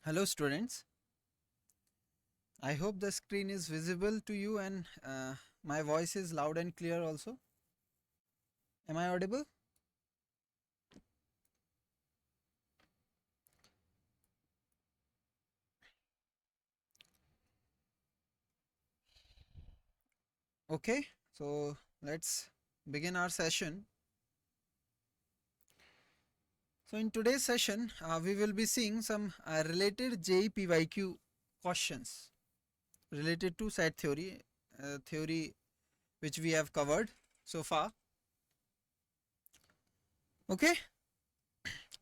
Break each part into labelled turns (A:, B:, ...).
A: Hello students, I hope the screen is visible to you and my voice is loud and clear also. Am I audible? Okay, so let's begin our session. So in today's session, we will be seeing some related JEE PYQ questions related to set theory which we have covered so far. Okay,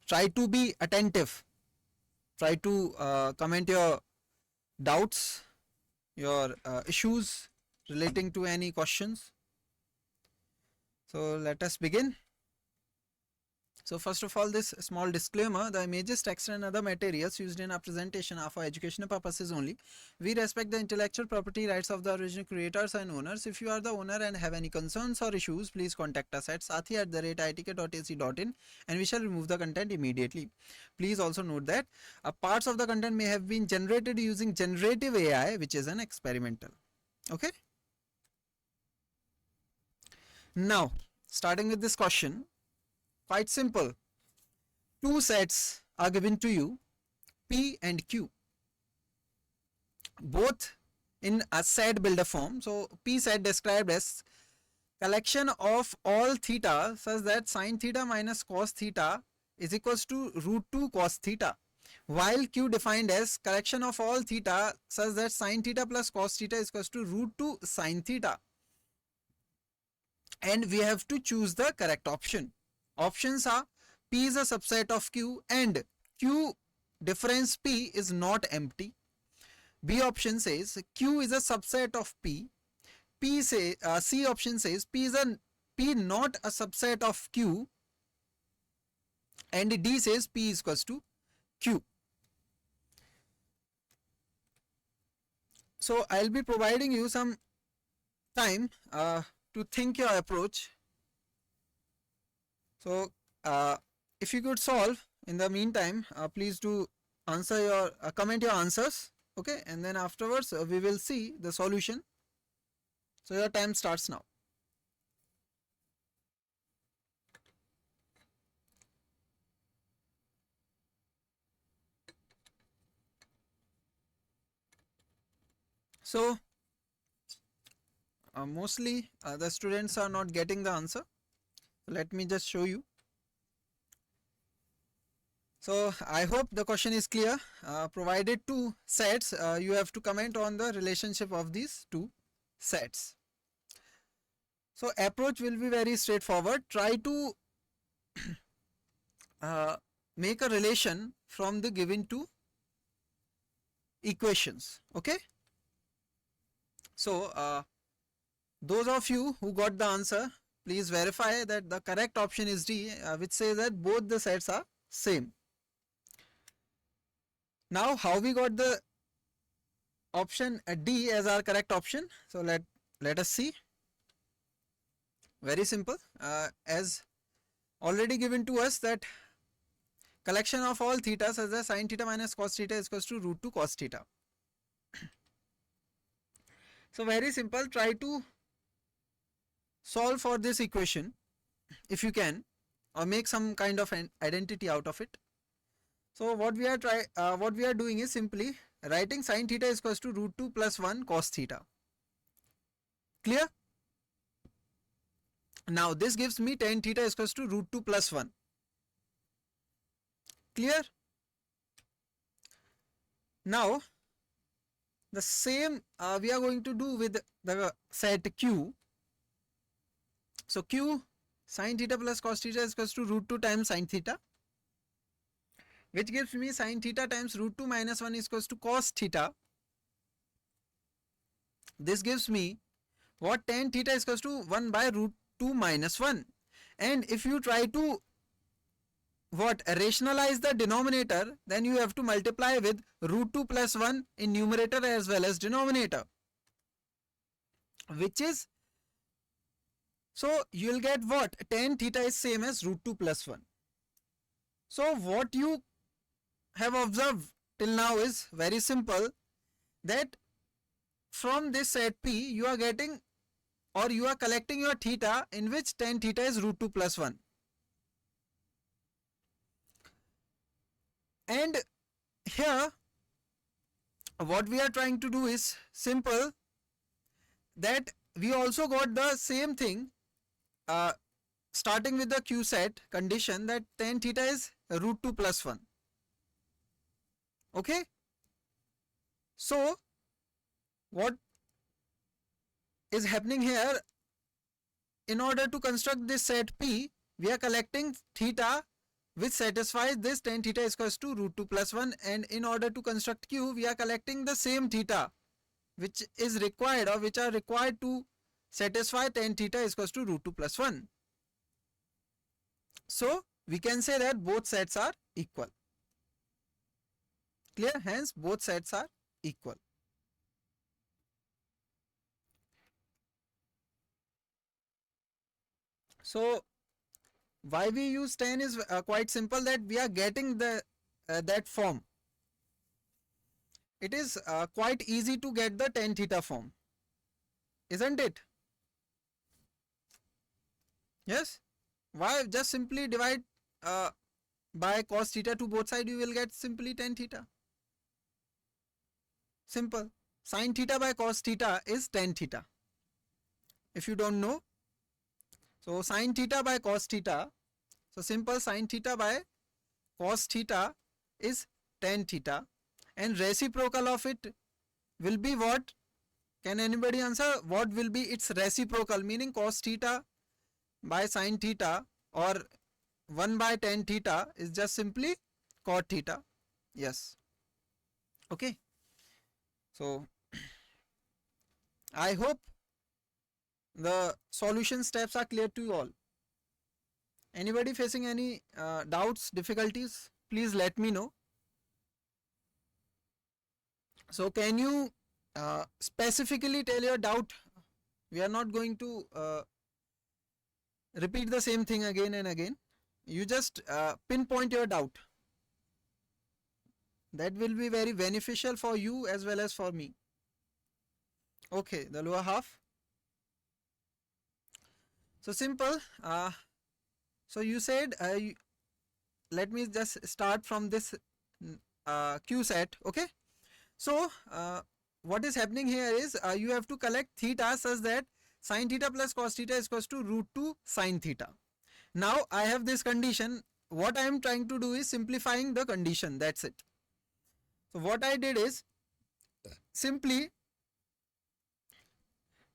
A: try to be attentive, try to comment your doubts, your issues relating to any questions. So let us begin. So first of all, this small disclaimer: the images, text and other materials used in our presentation are for educational purposes only. We respect the intellectual property rights of the original creators and owners. If you are the owner and have any concerns or issues, please contact us at sathee@iitk.ac.in and we shall remove the content immediately. Please also note that parts of the content may have been generated using generative AI, which is an experimental. Okay. Now, starting with this question, quite simple. Two sets are given to you, P and Q, both in a set builder form. So P set described as collection of all theta such that sine theta minus cos theta is equals to root 2 cos theta, while Q defined as collection of all theta such that sine theta plus cos theta is equals to root 2 sine theta, and we have to choose the correct option. Options are P is a subset of Q and Q difference P is not empty. B option says Q is a subset of P. C option says P not a subset of Q, and D says P is equals to Q. So I'll be providing you some time to think your approach. So if you could solve in the meantime, please do answer your comment your answers. Okay, and then afterwards we will see the solution. So your time starts now. So mostly the students are not getting the answer. So let me just show you. So I hope the question is clear. Provided two sets, you have to comment on the relationship of these two sets. So approach will be very straightforward. Try to make a relation from the given two equations. Okay. So those of you who got the answer, please verify that the correct option is D, which says that both the sets are same. Now how we got the option D as our correct option? So let us see. Very simple. As already given to us that collection of all theta such as sine theta minus cos theta is equals to root 2 cos theta. So very simple. Try to solve for this equation if you can, or make some kind of an identity out of it. So what we are doing is simply writing sine theta is equals to root 2 plus 1 cos theta. Clear? Now this gives me tan theta is equals to root 2 plus 1. Clear? Now the same we are going to do with the set Q. So Q sine theta plus cos theta is equals to root 2 times sine theta, which gives me sine theta times root 2 minus 1 is equals to cos theta. This gives me what? Tan theta is equals to 1 by root 2 minus 1. And if you try to rationalize the denominator, then you have to multiply with root 2 plus 1 in numerator as well as denominator, which is, so you will get what? Tan theta is same as root 2 plus 1. So what you have observed till now is very simple, that from this set P you are getting or you are collecting your theta in which tan theta is root 2 plus 1. And here what we are trying to do is simple, that we also got the same thing starting with the Q set condition that tan theta is root 2 plus 1. Okay. So what is happening here, in order to construct this set P, we are collecting theta which satisfies this tan theta is equals to root 2 plus 1, and in order to construct Q, we are collecting the same theta which is required or which are required to satisfy tan theta is equals to root 2 plus 1. So we can say that both sets are equal. Clear? Hence both sets are equal. So why we use tan is quite simple, that we are getting the that form. It is quite easy to get the tan theta form, isn't it? Yes. Why? Just simply divide by cos theta to both sides, you will get simply tan theta. Simple. Sin theta by cos theta is tan theta. If you don't know, so sin theta by cos theta, so simple, sin theta by cos theta is tan theta, and reciprocal of it will be what? Can anybody answer? What will be its reciprocal? Meaning cos theta by sin theta or 1 by tan theta is just simply cot theta. Yes. Okay. So I hope the solution steps are clear to you all. Anybody facing any doubts, difficulties, please let me know. So can you specifically tell your doubt? We are not going to repeat the same thing again and again. You just pinpoint your doubt. That will be very beneficial for you as well as for me. Okay, the lower half. So simple. So you said, let me just start from this Q set. Okay. So what is happening here is you have to collect theta such that sin theta plus cos theta is equals to root 2 sin theta. Now I have this condition. What I am trying to do is simplifying the condition. That's it. So what I did is simply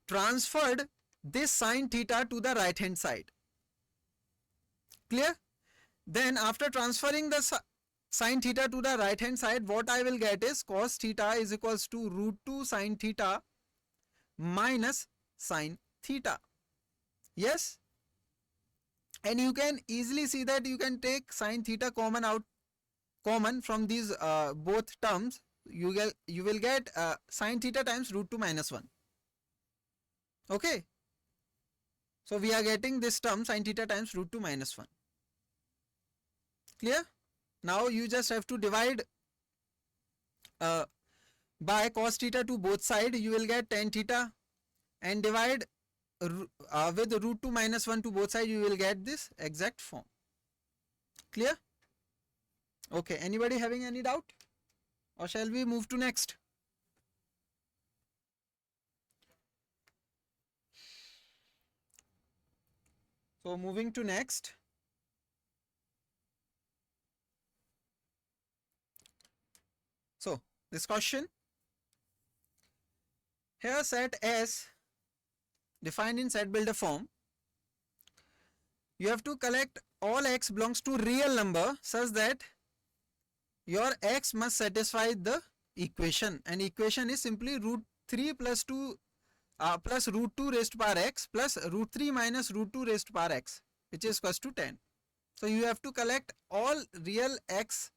A: transferred this sin theta to the right hand side. Clear? Then after transferring the sin theta to the right hand side, what I will get is cos theta is equals to root 2 sin theta minus sin theta. Yes? And you can easily see that you can take sin theta common from these both terms. You will get sin theta times root 2 minus 1. Okay. So we are getting this term sin theta times root 2 minus 1. Clear? Now you just have to divide by cos theta to both sides. You will get tan theta, and divide with root 2 minus 1 to both sides. You will get this exact form. Clear? Okay. Anybody having any doubt? Or shall we move to next? So moving to next. So this question, here set S defined in set builder form. You have to collect all x belongs to real number such that your x must satisfy the equation, and equation is simply root 3 plus 2 plus root 2 raised to power x plus root 3 minus root 2 raised to power x, which is equals to 10. So you have to collect all real x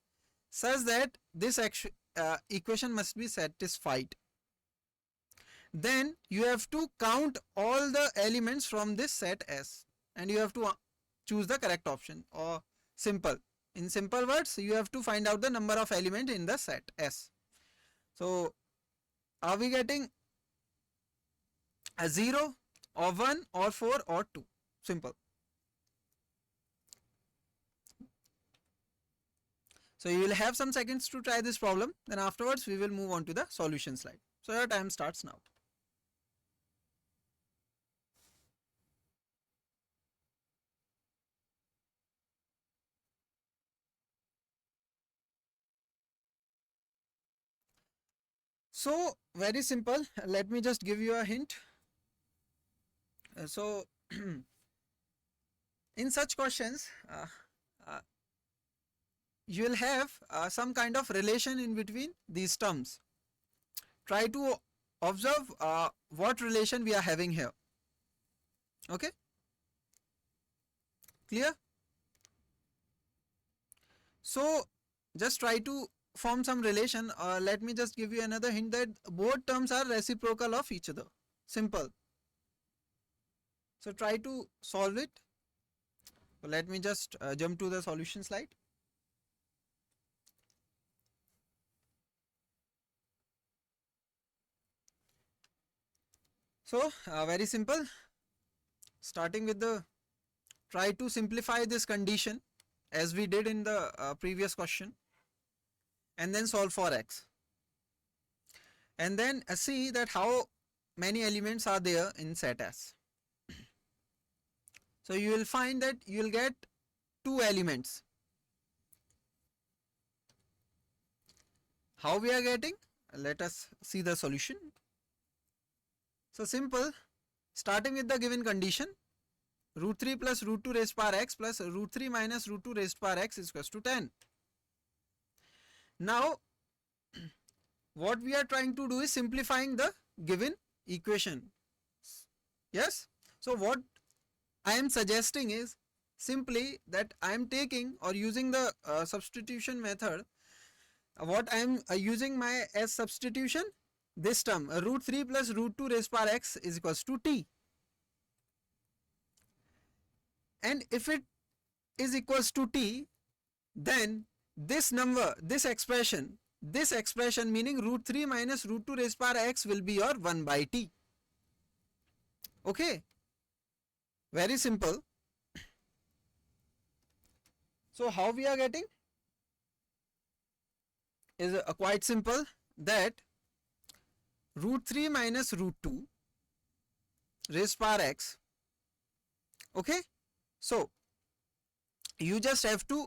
A: such that this equation must be satisfied. Then you have to count all the elements from this set S, and you have to choose the correct option, or simple. In simple words, you have to find out the number of element in the set S. So are we getting a 0 or 1 or 4 or 2? Simple. So you will have some seconds to try this problem, then afterwards we will move on to the solution slide. So your time starts now. So very simple, let me just give you a hint. So in such questions, you will have some kind of relation in between these terms. Try to observe what relation we are having here. Okay, clear? So just try to form some relation. Let me just give you another hint that both terms are reciprocal of each other. Simple. So try to solve it. So let me just jump to the solution slide. So very simple. Starting with the, try to simplify this condition as we did in the previous question, and then solve for x, and then see that how many elements are there in set S. So you will find that you will get 2 elements. How we are getting? Let us see the solution. So simple, starting with the given condition, root 3 plus root 2 raised power x plus root 3 minus root 2 raised power x is equals to 10. Now what we are trying to do is simplifying the given equation. Yes. So what I am suggesting is simply that I am taking or using the substitution method. What I am using my as substitution, this term root 3 plus root 2 raised power x is equals to t, and if it is equals to t, then this number, this expression meaning root 3 minus root 2 raised power x will be your 1 by t. Okay, very simple. So how we are getting is quite simple, that root 3 minus root 2 raised power x. Okay, so you just have to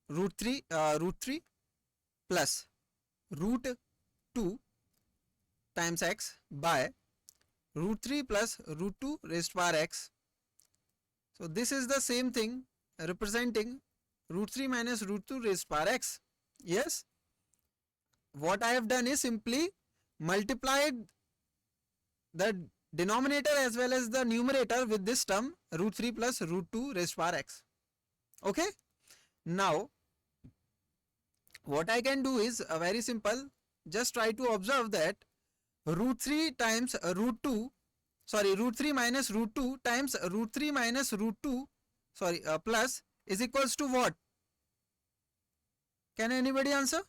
A: root 3 plus root 2 times x by root 3 plus root 2 raised power x. So this is the same thing representing root 3 minus root 2 raised power x. Yes, what I have done is simply multiplied the denominator as well as the numerator with this term root 3 plus root 2 raised power x. Okay, now what I can do is very simple, just try to observe that root 3 times root 2, sorry, root 3 minus root 2 times root 3 minus root 2, sorry, plus is equals to what? Can anybody answer?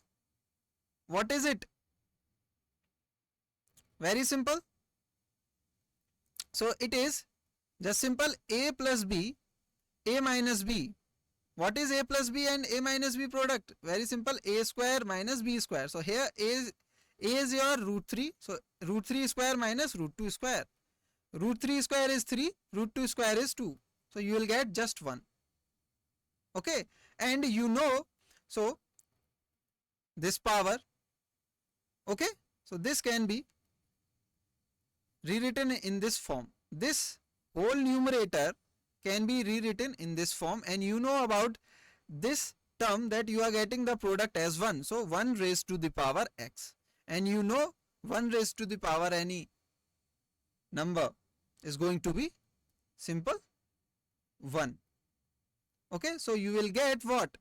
A: What is it? Very simple. So it is just simple a plus b, a minus b. What is a plus b and a minus b product? Very simple, a square minus b square. So here a is your root 3. So root 3 square minus root 2 square. Root 3 square is 3, root 2 square is 2. So you will get just 1. Okay, and you know, so this power, okay, so this can be rewritten in this form. This whole numerator can be rewritten in this form, and you know about this term that you are getting the product as 1. So 1 raised to the power x, and you know 1 raised to the power any number is going to be simple 1. Okay, so you will get what?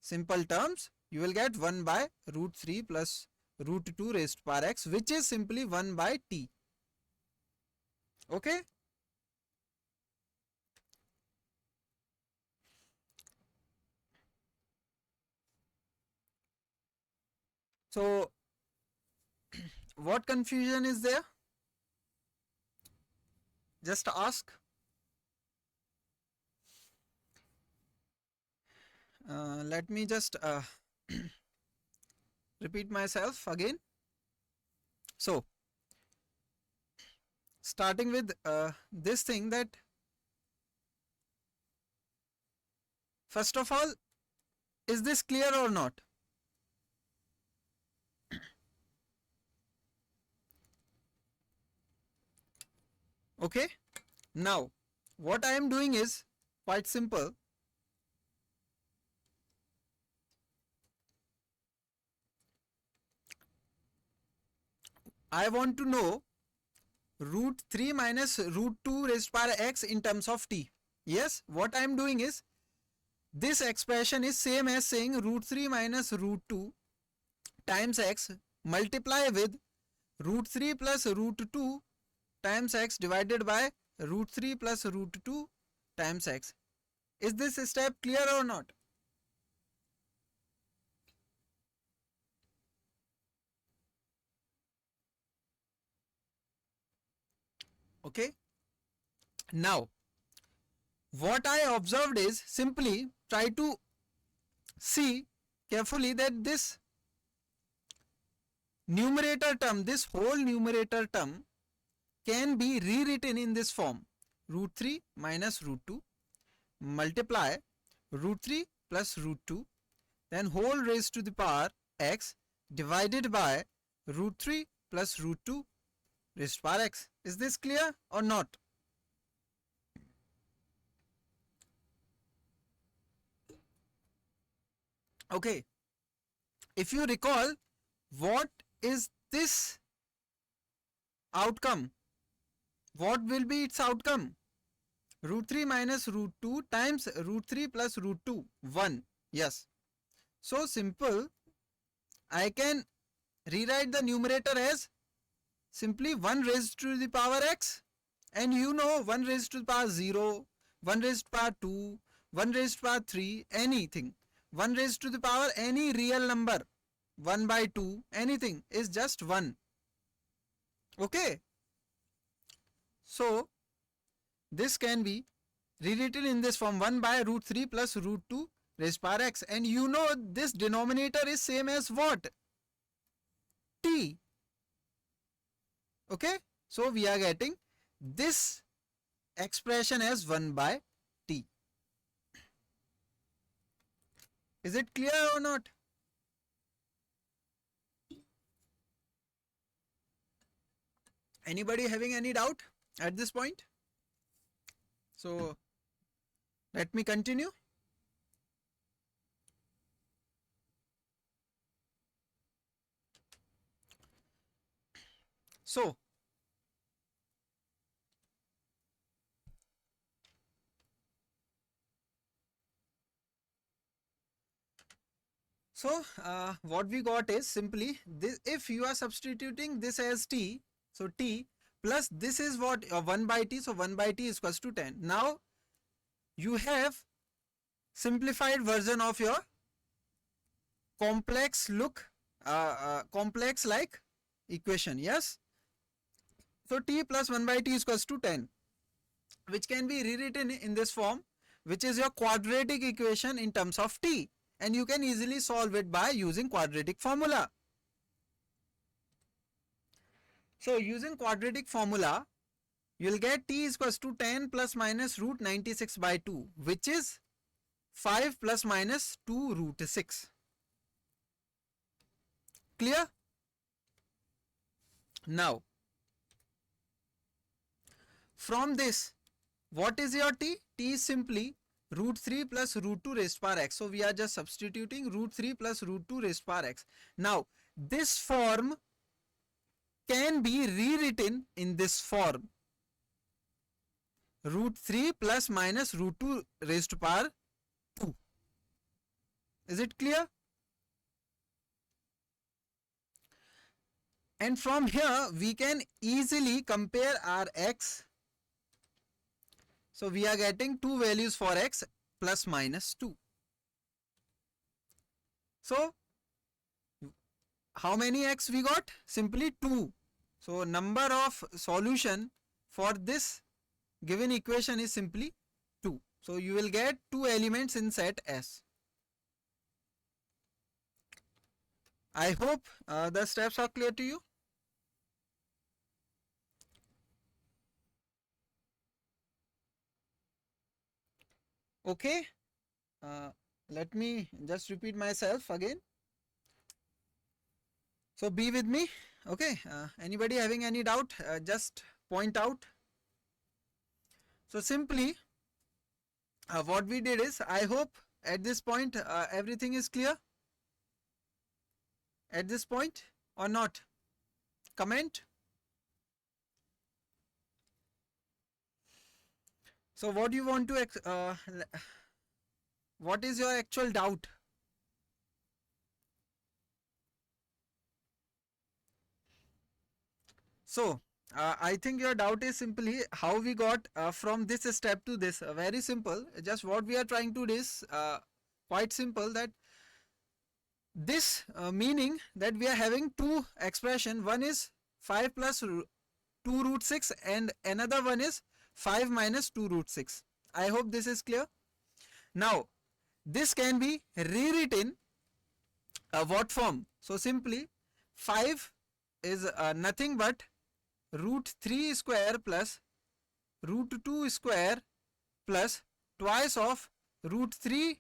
A: Simple terms, you will get 1 by root 3 plus root 2 raised to power x, which is simply 1 by t. Okay, . ' So what confusion is there? Just ask. Let me just repeat myself again. So starting with this thing, that first of all, is this clear or not? Okay. Now what I am doing is quite simple. I want to know root 3 minus root 2 raised to power x in terms of t. Yes, what I am doing is, this expression is same as saying root 3 minus root 2 times x multiply with root 3 plus root 2 times x divided by root 3 plus root 2 times x. Is this step clear or not? Okay. Now what I observed is, simply try to see carefully that this numerator term, this whole numerator term can be rewritten in this form: root 3 minus root 2 multiply root 3 plus root 2, then whole raised to the power x divided by root 3 plus root 2 raised to power x. Is this clear or not? Okay. If you recall, what is this outcome? What will be its outcome? Root 3 minus root 2 times root 3 plus root 2, 1. Yes. So simple, I can rewrite the numerator as simply 1 raised to the power x, and you know 1 raised to the power 0, 1 raised to the power 2, 1 raised to the power 3, anything. 1 raised to the power any real number, 1 by 2, anything is just 1. Okay. So this can be rewritten in this form: 1 by root 3 plus root 2 raised to power x, and you know this denominator is same as what? T. Okay. So we are getting this expression as 1 by t. Is it clear or not? Anybody having any doubt at this point? So let me continue. So what we got is simply this: if you are substituting this as t, so t plus this is what, 1 by t, so 1 by t is equals to 10. Now you have simplified version of your complex complex like equation. Yes. So t plus 1 by t is equals to 10, which can be rewritten in this form, which is your quadratic equation in terms of t, and you can easily solve it by using quadratic formula. So using quadratic formula, you will get t is equals to 10 plus minus root 96 by 2, which is 5 plus minus 2 root 6. Clear? Now from this, what is your t? T is simply root 3 plus root 2 raised to power x. So we are just substituting root 3 plus root 2 raised to power x. Now this form can be rewritten in this form: root 3 plus minus root 2 raised to power 2. Is it clear? And from here we can easily compare our x. So we are getting two values for x, plus minus 2. So how many x we got? Simply 2. So number of solution for this given equation is simply 2. So you will get 2 elements in set S. I hope the steps are clear to you. Okay. Let me just repeat myself again. So be with me. Okay. Anybody having any doubt? Just point out. So simply what we did is, I hope at this point everything is clear. At this point or not? Comment. So what do you want to what is your actual doubt? So I think your doubt is simply how we got from this step to this. Very simple. Just what we are trying to do is quite simple, that this meaning that we are having two expression. One is 5 plus 2 root 6 and another one is 5 minus 2 root 6. I hope this is clear. Now this can be rewritten what form? So simply 5 is nothing but root 3 square plus root 2 square plus twice of root 3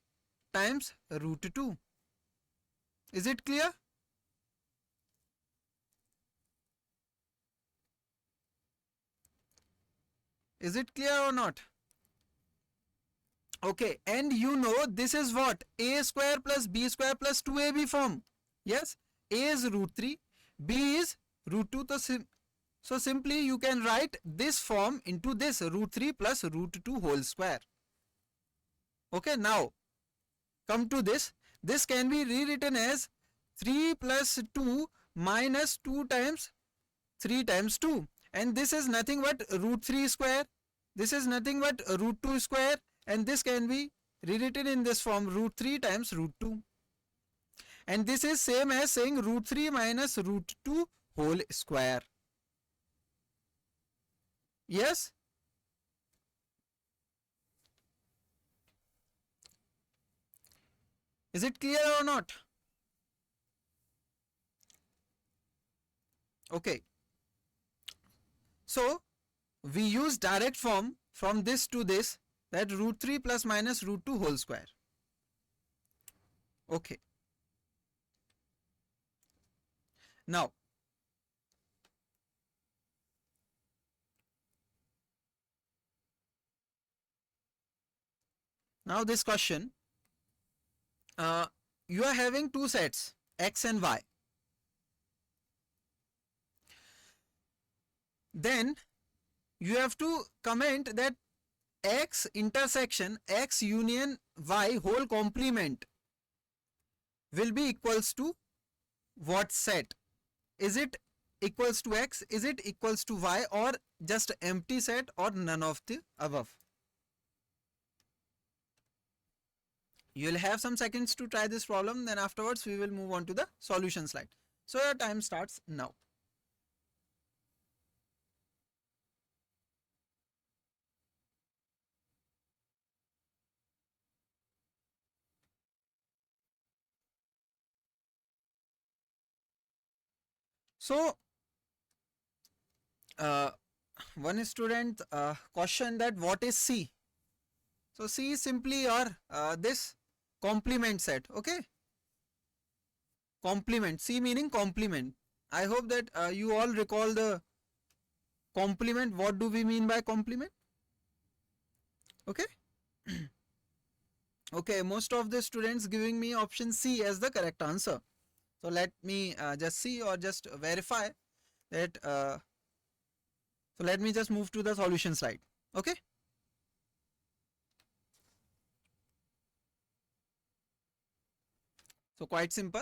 A: times root 2. Is it clear? Is it clear or not? Okay, and you know this is what? A square plus B square plus 2AB form. Yes, A is root 3, B is root 2. So simply you can write this form into this root 3 plus root 2 whole square. Okay, now come to this. This can be rewritten as 3 plus 2 minus 2 times 3 times 2. And this is nothing but root 3 square. This is nothing but root 2 square. And this can be rewritten in this form, root 3 times root 2. And this is same as saying root 3 minus root 2 whole square. Yes? Is it clear or not? Okay. So we use direct form from this to this, that root 3 plus minus root 2 whole square. Okay. Now this question, you are having two sets, x and y. Then you have to comment that x intersection x union y whole complement will be equals to what set? Is it equals to x, is it equals to y, or just empty set, or none of the above? You will have some seconds to try this problem, then afterwards we will move on to the solution slide. So your time starts now. So one student questioned that what is C? So C is simply your this complement set. Okay, complement. C meaning complement. I hope that you all recall the complement. What do we mean by complement? Okay. Okay, most of the students giving me option C as the correct answer. So let me just see or just verify that. So let me just move to the solution slide. Okay. So quite simple.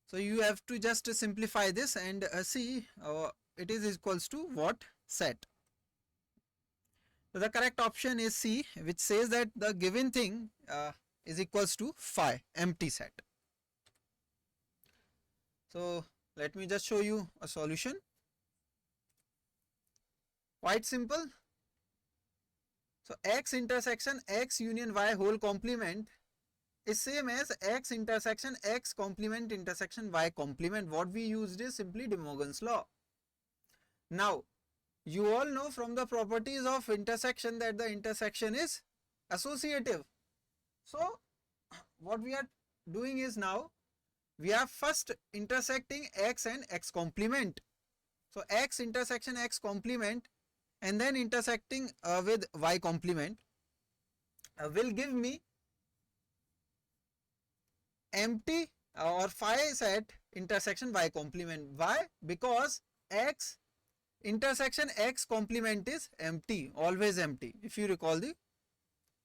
A: So you have to just simplify this and see it is equals to what set. So the correct option is C, which says that the given thing is equals to phi, empty set. So let me just show you a solution. Quite simple. So x intersection x union y whole complement is same as x intersection x complement intersection y complement. What we used is simply De Morgan's law. Now you all know from the properties of intersection that the intersection is associative. So what we are doing is, now we are first intersecting x and x complement. So x intersection x complement and then intersecting with y complement will give me empty or phi set intersection y complement. Why? Because x intersection x complement is empty, always empty, if you recall the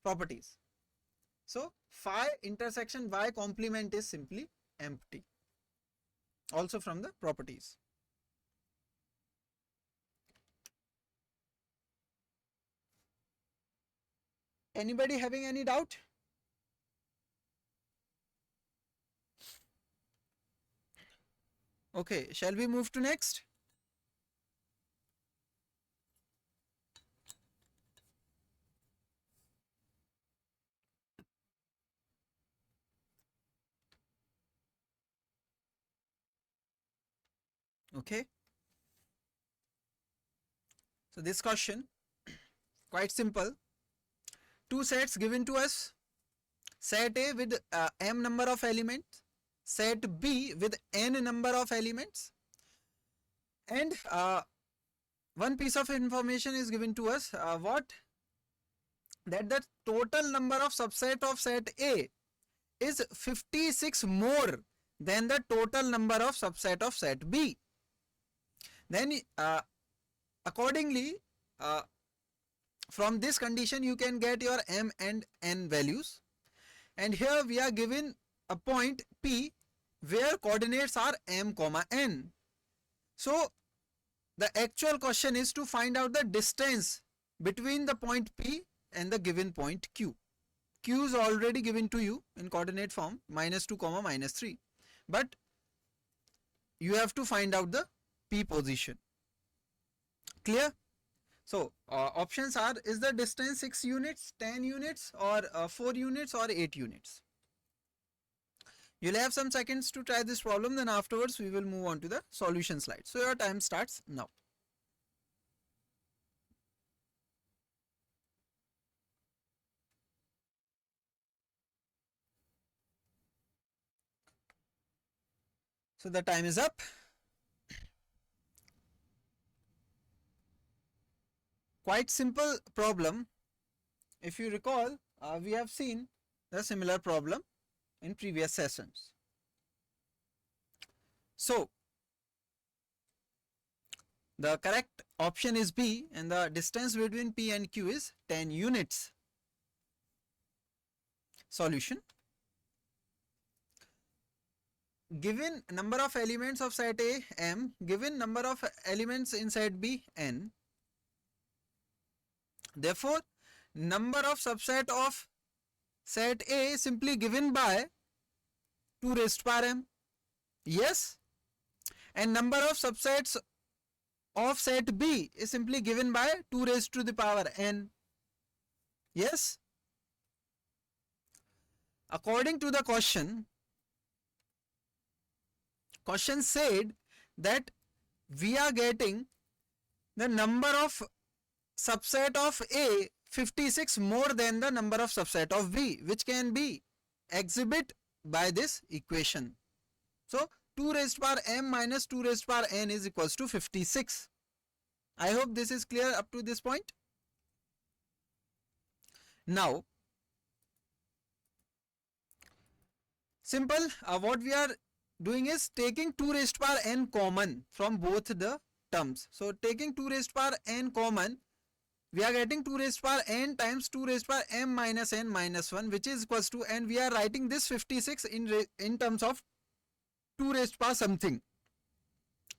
A: properties. So phi intersection y complement is simply empty, also from the properties. Anybody having any doubt? Okay, shall we move to next? Okay. So this question, quite simple. Two sets given to us. Set A with m number of elements, set B with n number of elements, and one piece of information is given to us, what? That the total number of subset of set A is 56 more than the total number of subset of set B. Then accordingly, from this condition you can get your m and n values, and here we are given a point P where coordinates are m comma n. So the actual question is to find out the distance between the point P and the given point Q. Q is already given to you in coordinate form -2 comma -3, but you have to find out the P position. Clear? So options are, is the distance 6 units, 10 units, or 4 units, or 8 units? You'll have some seconds to try this problem, then afterwards we will move on to the solution slide. So your time starts now. So the time is up. Quite simple problem. If you recall, we have seen the similar problem in previous sessions. So the correct option is B, and the distance between P and Q is 10 units. Solution. Given number of elements of set A m, given number of elements in set B n, therefore number of subset of set A is simply given by 2 raised to power m. Yes. And number of subsets of set B is simply given by 2 raised to the power n. Yes. According to the question said that we are getting the number of subset of A 56 more than the number of subset of B, which can be exhibit by this equation. So 2 raised to power m minus 2 raised to power n is equals to 56. I hope this is clear up to this point. Now simple, what we are doing is taking 2 raised to power n common from both the terms. So taking 2 raised to power n common, we are getting 2 raised to power n times 2 raised to power m minus n minus 1, which is equals to, and we are writing this 56 in terms of 2 raised to power something.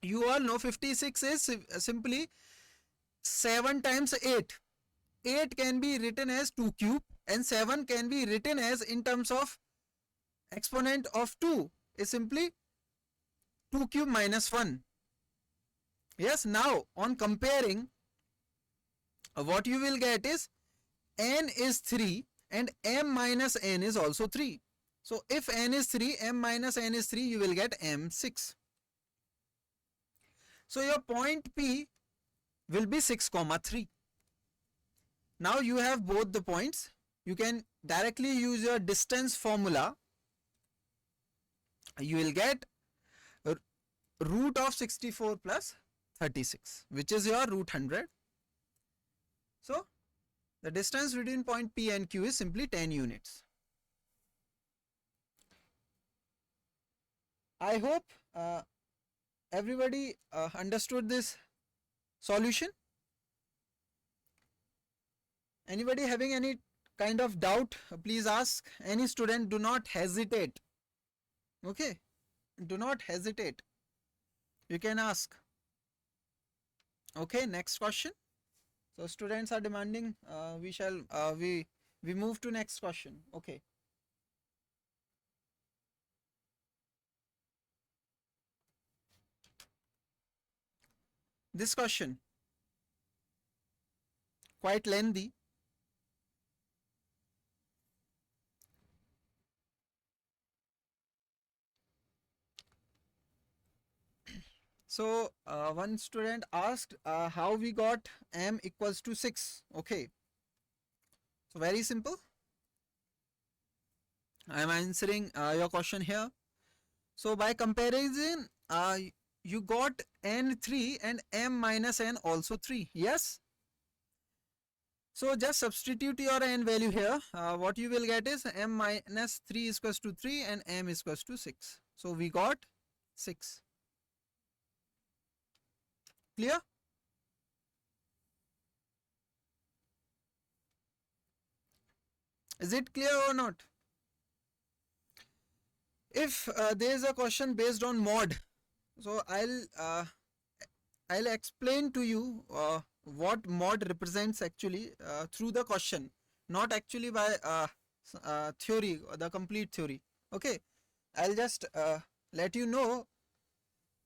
A: You all know 56 is simply 7 times 8. 8 can be written as 2 cube, and 7 can be written as, in terms of exponent of 2, is simply 2 cube minus 1. Yes, now on comparing, what you will get is n is 3 and m minus n is also 3. So if n is 3, m minus n is 3, you will get m 6. So your point P will be 6 comma 3. Now you have both the points. You can directly use your distance formula. You will get root of 64 plus 36, which is your root 100. So the distance between point P and Q is simply 10 units. I hope everybody understood this solution. Anybody having any kind of doubt, please ask. Any student, do not hesitate. Okay, do not hesitate. You can ask. Okay, next question. So students are demanding we move to next question. Okay. This question quite lengthy. So one student asked how we got m equals to 6. Okay. So very simple. I am answering your question here. So by comparison, you got n 3 and m minus n also 3. Yes. So just substitute your n value here. What you will get is m minus 3 is equals to 3 and m is equals to 6. So we got 6. Clear? Is it clear or not? If there is a question based on mod, so I'll explain to you what mod represents actually through the question, not actually by theory or the complete theory. Okay, I'll just let you know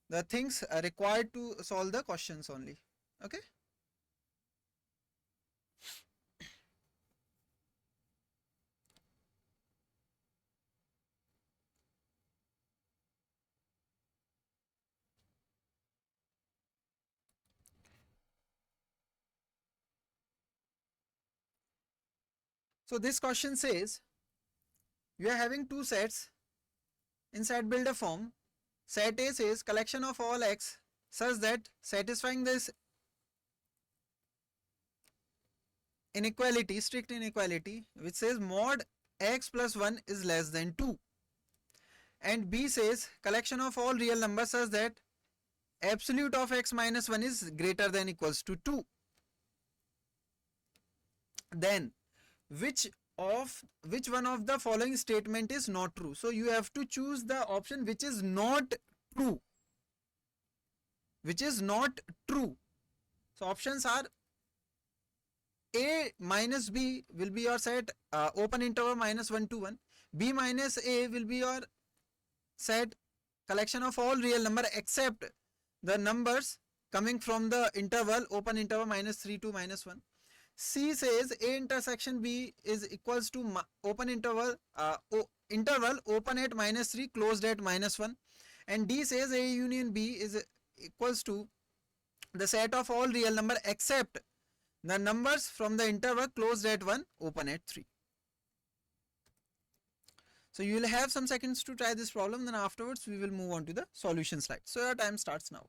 A: the things required to solve the questions only. Okay. So this question says you are having two sets in set builder form. Set A says collection of all x such that satisfying this inequality, strict inequality, which says mod x plus 1 is less than 2. And B says collection of all real numbers such that absolute of x minus 1 is greater than equals to 2. Then which one of the following statement is not true? So you have to choose the option which is not true. Which is not true. So options are A minus B will be your set open interval minus 1 to 1. B minus A will be your set collection of all real number except the numbers coming from the interval open interval minus 3 to minus 1. C says A intersection B is equals to open interval interval open at minus 3 closed at minus 1, and D says A union B is equals to the set of all real number except the numbers from the interval closed at 1 open at 3. So you will have some seconds to try this problem, then afterwards we will move on to the solution slide. So your time starts now.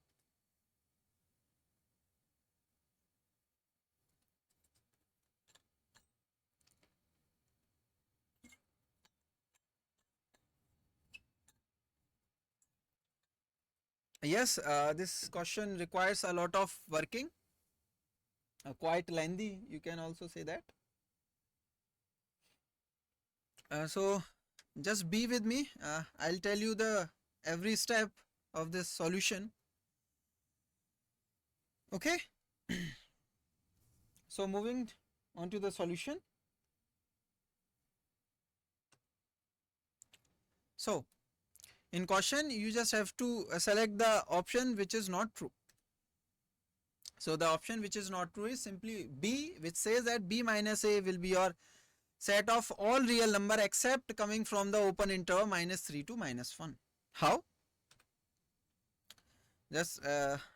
A: Yes, this question requires a lot of working, quite lengthy, you can also say that. So just be with me. I'll tell you the every step of this solution. Okay. So moving on to the solution. So In question, you just have to select the option which is not true. So the option which is not true is simply B, which says that B minus A will be your set of all real number except coming from the open interval -3 to -1. How? Just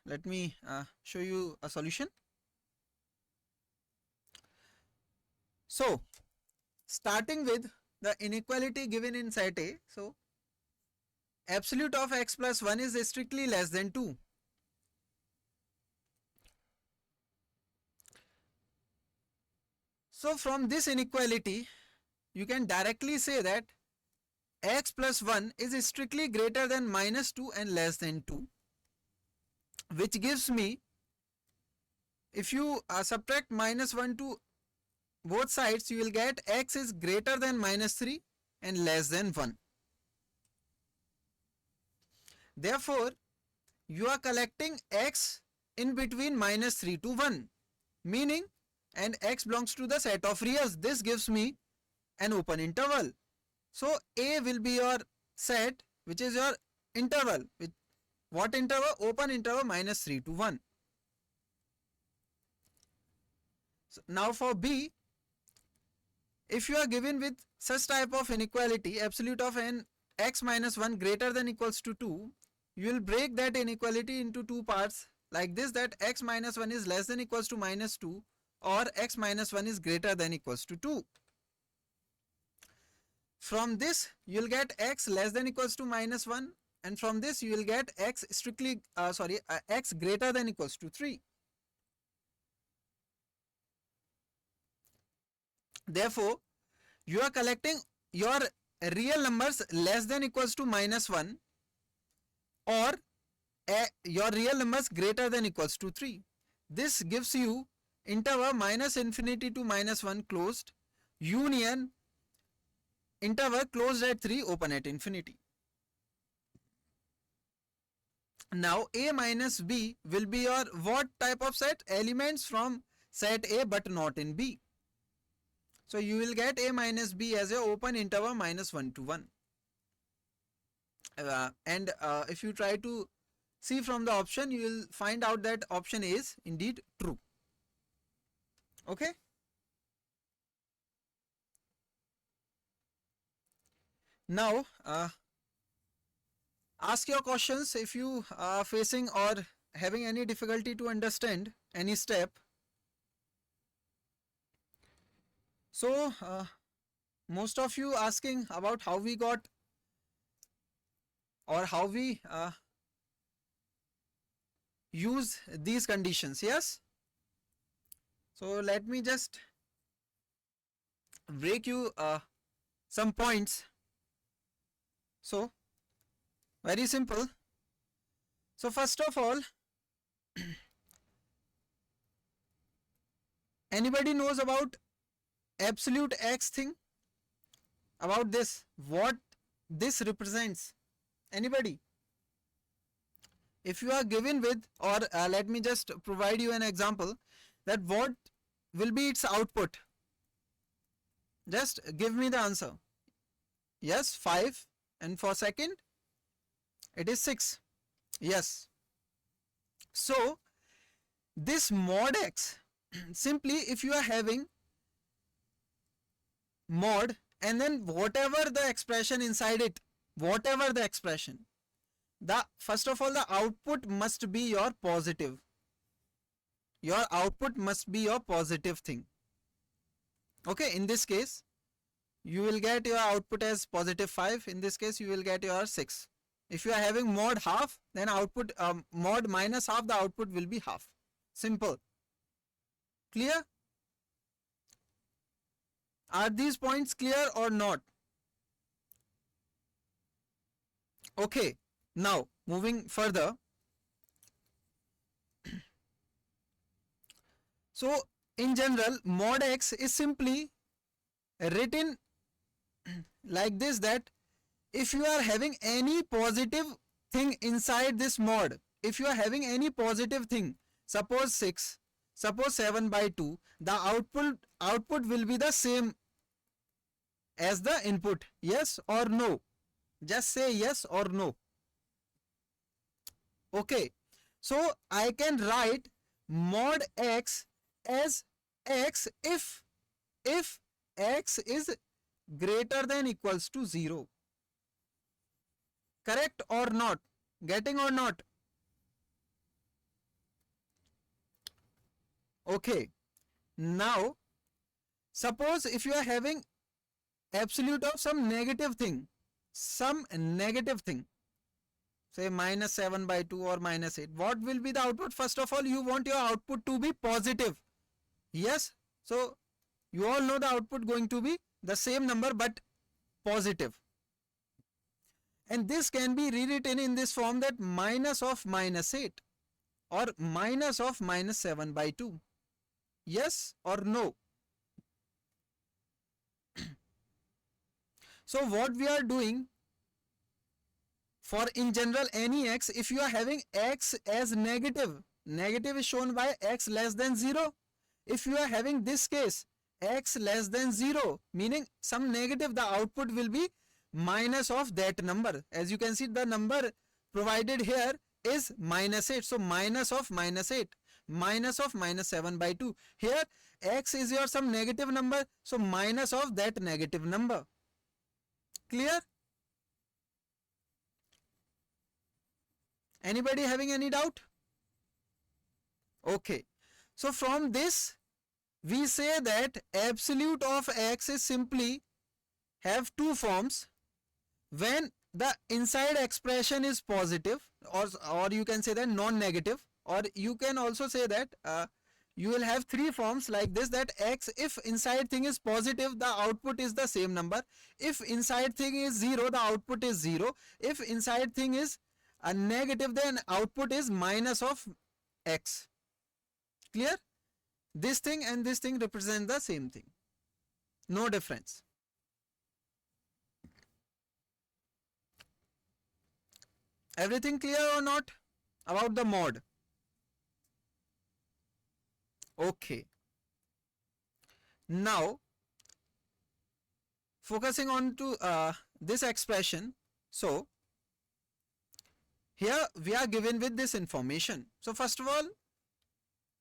A: let me show you a solution. So starting with the inequality given in set A, so absolute of x plus 1 is strictly less than 2. So from this inequality, you can directly say that x plus 1 is strictly greater than -2 and less than 2, which gives me, if you subtract -1 to both sides, you will get x is greater than -3 and less than 1. Therefore, you are collecting x in between -3 to 1, meaning, and x belongs to the set of reals. This gives me an open interval. So A will be your set, which is your interval. With what interval? Open interval -3 to 1. So now for B, if you are given with such type of inequality, absolute of n x minus 1 greater than equals to 2, you will break that inequality into two parts like this, that x minus 1 is less than equals to -2 or x minus 1 is greater than equals to 2. From this you will get x less than equals to -1, and from this you will get x strictly x greater than equals to 3. Therefore, you are collecting your real numbers less than equals to -1 or your real numbers greater than equals to 3. This gives you interval -infinity to -1 closed, union interval closed at 3, open at infinity. Now A minus B will be your what type of set? Elements from set A but not in B. So you will get A minus B as a open interval -1 to 1. And if you try to see from the option, you will find out that option A is indeed true. Okay. Now ask your questions if you are facing or having any difficulty to understand any step. So most of you asking about how we got or how we use these conditions. Yes. So let me just break you some points. So very simple. So first of all, anybody knows about absolute x thing? About this, what this represents? Anybody? If you are given with, or let me just provide you an example, that what will be its output? Just give me the answer. Yes, 5, and for second it is 6. Yes. So this mod x, simply if you are having mod and then whatever the expression inside it, whatever the expression, the first of all the output must be your positive. Your output must be your positive thing. Okay, in this case you will get your output as +5. In this case you will get your 6. If you are having mod half, then output mod minus half, the output will be half. Simple. Clear? Are these points clear or not? Okay, now moving further. So in general, mod x is simply written like this, that if you are having any positive thing inside this mod, if you are having any positive thing, suppose 6, suppose 7/2, the output will be the same as the input. Yes or no? Just say yes or no. Okay, so I can write mod x as x if x is greater than equals to 0. Correct or not? Getting or not? Okay, now suppose if you are having absolute of some negative thing, say minus 7 by 2 or minus 8, what will be the output? First of all, you want your output to be positive. Yes, so you all know the output going to be the same number but positive. And this can be rewritten in this form, that minus of minus 8 or minus of minus 7 by 2. Yes or no? So what we are doing, for in general any x, if you are having x as negative, negative is shown by x less than 0. If you are having this case, x less than 0, meaning some negative, the output will be minus of that number. As you can see, the number provided here is minus 8. So minus of minus 8, minus of minus 7 by 2. Here x is your some negative number, so minus of that negative number. Clear? Anybody having any doubt? Okay. So from this we say that absolute of x is simply have two forms. When the inside expression is positive, or you can say that non-negative, or you can also say that you will have three forms like this, that x, if inside thing is positive, the output is the same number. If inside thing is 0, the output is 0. If inside thing is a negative, then output is minus of x. Clear? This thing and this thing represent the same thing. No difference. Everything clear or not about the mod? Okay. Now, focusing on to this expression. So, here we are given with this information. So, first of all,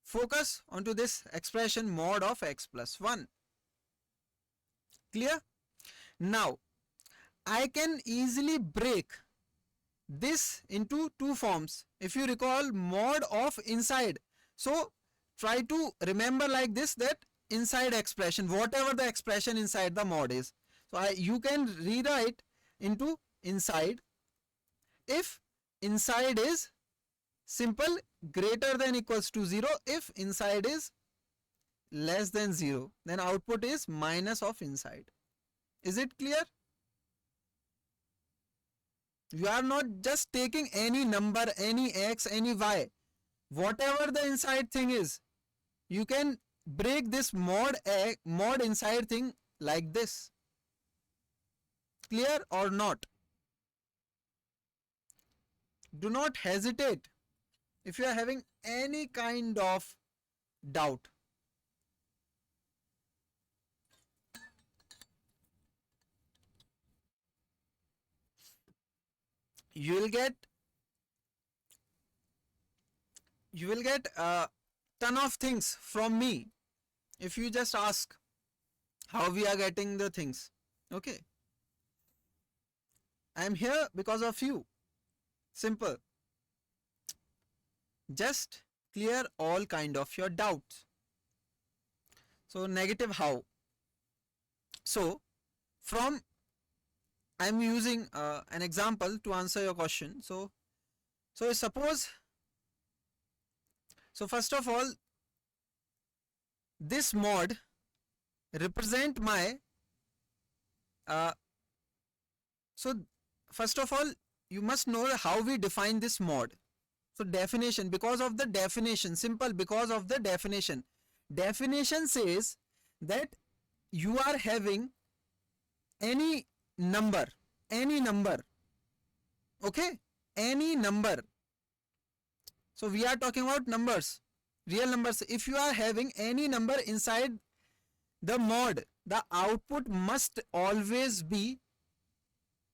A: focus onto this expression mod of x plus 1. Clear? Now, I can easily break this into two forms. If you recall, mod of inside. So, try to remember like this, that inside expression, whatever the expression inside the mod is. So, you can rewrite into inside. If inside is simple greater than equals to 0, if inside is less than 0, then output is minus of inside. Is it clear? You are not just taking any number, any x, any y. Whatever the inside thing is, you can break this mod inside thing like this. Clear or not? Do not hesitate if you are having any kind of doubt. You will get a ton of things from me if you just ask how we are getting the things. Okay, I am here because of you. Simple. Just clear all kind of your doubts. So negative how? So from I am using an example to answer your question. So suppose, so first of all, this mod represent my so first of all, you must know how we define this mod. So definition, because of the definition, simple, because of the definition. Definition says that you are having any number, okay, any number. So we are talking about numbers, real numbers. If you are having any number inside the mod, the output must always be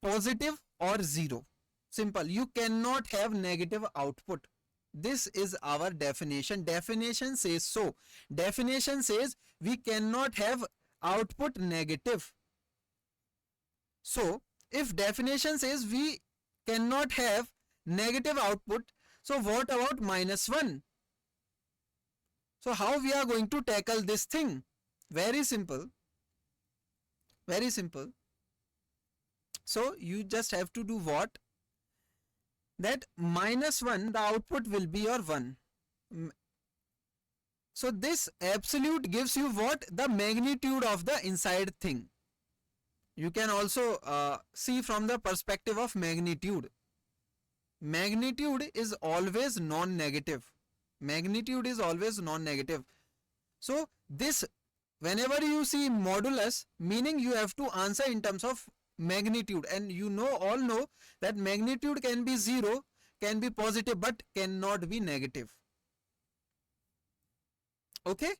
A: positive or 0. Simple. You cannot have negative output. This is our definition. Definition says so. Definition says we cannot have output negative. So, if definition says we cannot have negative output, so what about -1? So, how we are going to tackle this thing? Very simple. Very simple. So, you just have to do what? That -1, the output will be your 1. So, this absolute gives you what? The magnitude of the inside thing. You can also see from the perspective of magnitude. Magnitude is always non-negative. Magnitude is always non-negative. So, this, whenever you see modulus, meaning you have to answer in terms of magnitude, and you all know that magnitude can be 0, can be positive, but cannot be negative. Okay?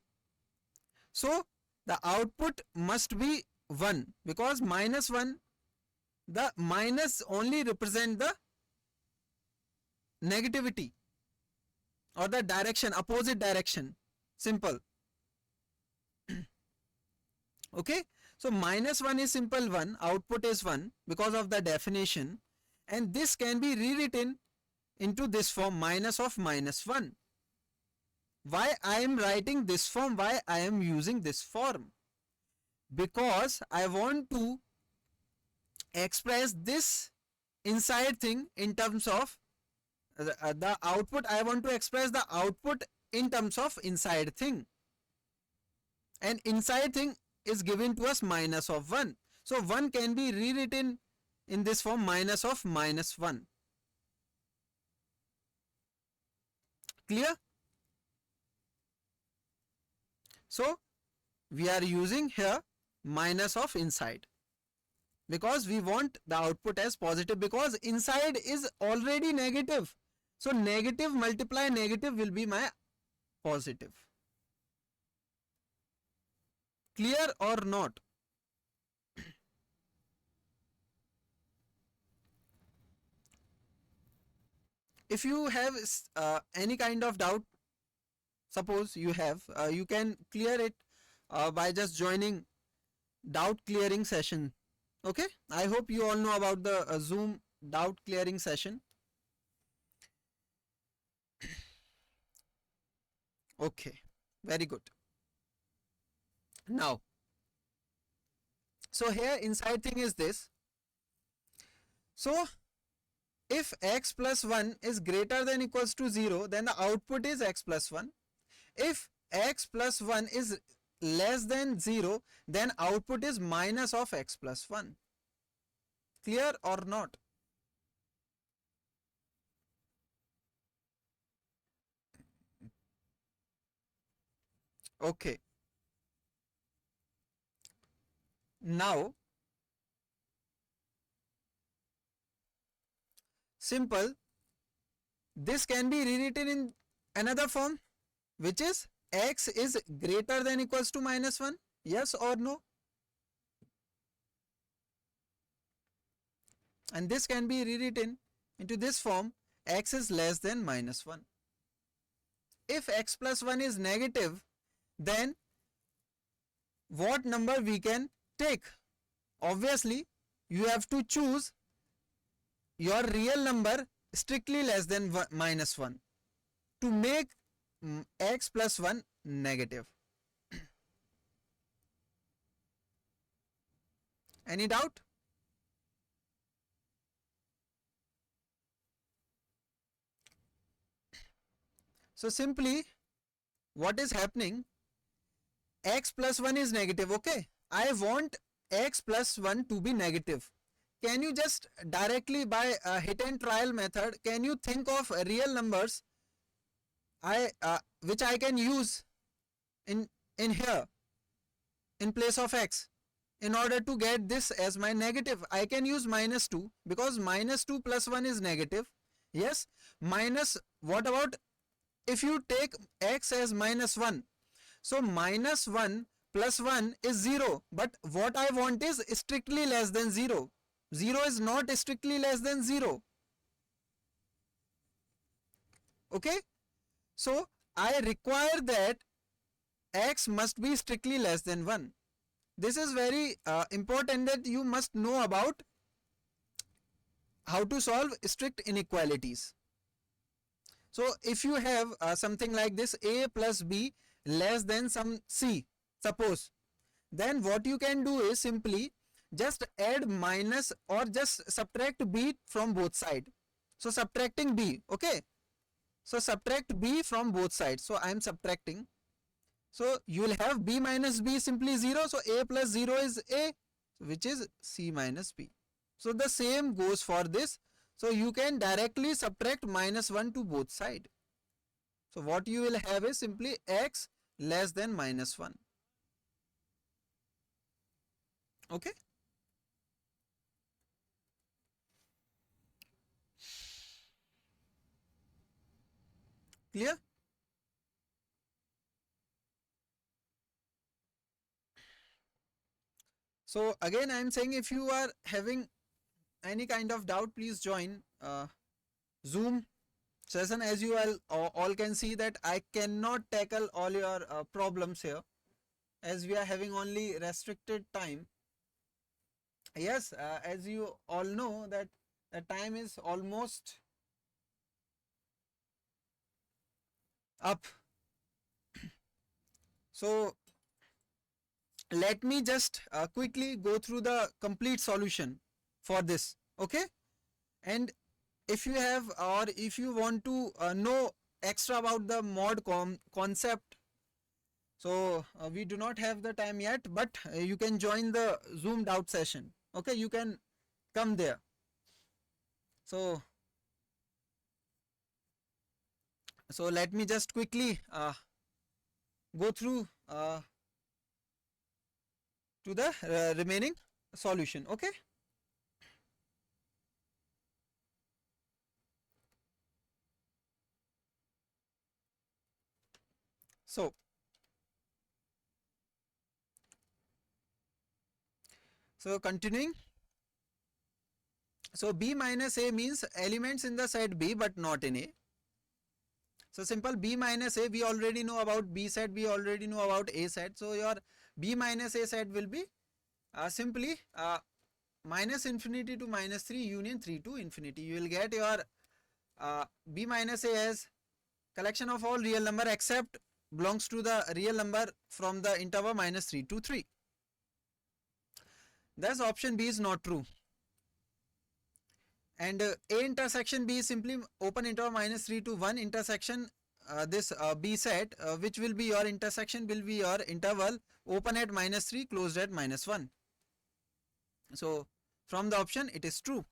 A: So, the output must be 1, because -1, the minus only represent the negativity or the direction, opposite direction. Simple. Okay? So, -1 is simple 1, output is 1 because of the definition, and this can be rewritten into this form, minus of -1. Why I am writing this form? Why I am using this form? Because I want to express this inside thing in terms of the output. I want to express the output in terms of inside thing, and inside thing is given to us minus of 1. So, 1 can be rewritten in this form, minus of -1. Clear? So, we are using here minus of inside because we want the output as positive, because inside is already negative. So, negative multiply negative will be my positive. Clear or not? If you have any kind of doubt, suppose you have, you can clear it by just joining doubt clearing session. Okay, I hope you all know about the Zoom doubt clearing session. Okay, very good. Now, so here inside thing is this. So, if x plus 1 is greater than equals to 0, then the output is x plus 1. If x plus 1 is less than 0, then output is minus of x plus 1. Clear or not? Okay. Now, simple, this can be rewritten in another form, which is x is greater than equals to -1. Yes or no? And this can be rewritten into this form, x is less than -1. If x plus 1 is negative, then what number we can take? Obviously, you have to choose your real number strictly less than -1 to make x plus 1 negative. Any doubt? So, simply what is happening, x plus 1 is negative, okay? I want x plus 1 to be negative. Can you just directly by hit and trial method, can you think of real numbers which I can use in here in place of x in order to get this as my negative? I can use -2 because -2 plus 1 is negative. Yes, minus, what about if you take x as -1? So, -1 plus 1 is 0, but what I want is strictly less than 0. 0 is not strictly less than 0. Okay, so I require that x must be strictly less than 1. This is very important, that you must know about how to solve strict inequalities. So if you have something like this, a plus b less than some c, suppose, then what you can do is simply just add minus or just subtract b from both sides. So subtracting b, okay, so subtract b from both sides. So I am subtracting, so you will have b minus b simply 0. So a plus 0 is a, which is c minus b. So the same goes for this. So you can directly subtract minus 1 to both sides. So what you will have is simply x less than minus 1. Okay. Clear? So again I am saying, if you are having any kind of doubt, please join Zoom session. As you all can see that I cannot tackle all your problems here, as we are having only restricted time. Yes, as you all know that the time is almost up. So let me just quickly go through the complete solution for this. Okay, and if you have, or if you want to know extra about the mod concept, so we do not have the time yet, but you can join the zoomed out session. Okay, you can come there. So let me just quickly go through to the remaining solution. Okay, so continuing. So b minus a means elements in the set b but not in a. So simple, b minus a, we already know about b set, we already know about a set. So your b minus a set will be simply minus infinity to minus 3 union 3 to infinity. You will get your b minus a as collection of all real number except belongs to the real number from the interval minus 3 to 3. Thus option B is not true. And A intersection B is simply open interval minus 3 to 1 intersection this B set, which will be your intersection, will be your interval open at minus 3 closed at minus 1. So from the option it is true.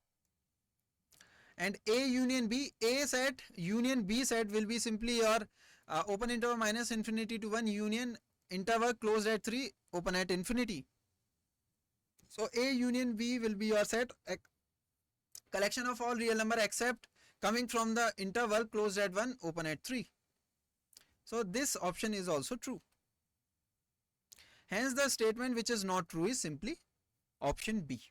A: And A union B, A set union B set will be simply your open interval minus infinity to 1 union interval closed at 3 open at infinity. So A union B will be your set, a collection of all real number except coming from the interval closed at 1 open at 3. So this option is also true. Hence the statement which is not true is simply option B.